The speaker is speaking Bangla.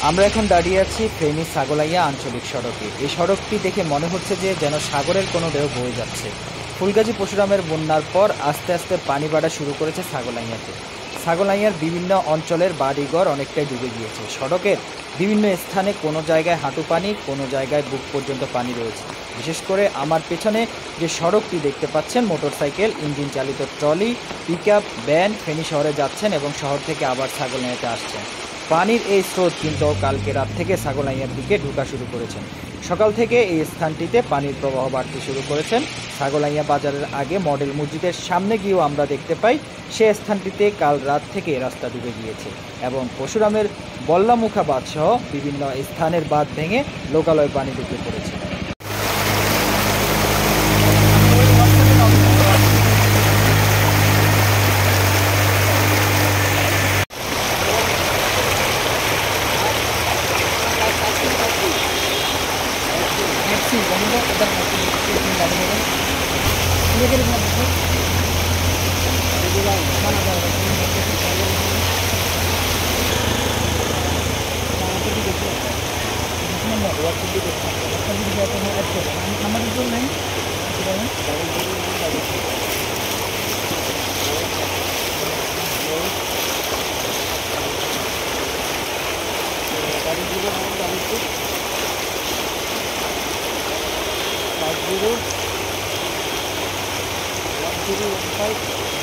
আমরা এখন দাঁড়িয়ে আছি ফেনী ছাগলাইয়া আঞ্চলিক সড়কে। এই সড়কটি দেখে মনে হচ্ছে যে যেন সাগরের কোনো ঢেউ বয়ে যাচ্ছে। ফুলগাজী পরশুরামের বন্যার পর আস্তে আস্তে পানি বাড়া শুরু করেছে ছাগলাইয়াতে। ছাগলাইয়ার বিভিন্ন অঞ্চলের বাড়িঘর অনেকটাই ডুবে গিয়েছে। সড়কের বিভিন্ন স্থানে কোনো জায়গায় হাঁটু পানি, কোনো জায়গায় বুক পর্যন্ত পানি রয়েছে। বিশেষ করে আমার পেছনে যে সড়কটি দেখতে পাচ্ছেন, মোটরসাইকেল, ইঞ্জিন চালিত ট্রলি, পিকআপ, ভ্যান ফেনী শহরে যাচ্ছেন এবং শহর থেকে আবার ছাগলাইয়াতে আসছেন। পানির এই স্রোত কিন্তু কালকে রাত থেকে ছাগলাইয়ার দিকে ঢোকা শুরু করেছেন। সকাল থেকে এই স্থানটিতে পানির প্রবাহ বাড়তে শুরু করেছেন। ছাগলাইয়া বাজারের আগে মডেল মসজিদের সামনে গিয়েও আমরা দেখতে পাই সে স্থানটিতে কাল রাত থেকে রাস্তা ডুবে গিয়েছে এবং পরশুরামের বল্লামুখা বাঁধসহ বিভিন্ন স্থানের বাঁধ ভেঙে লোকালয়ে পানি ঢুকে পড়েছে। Zero 1 5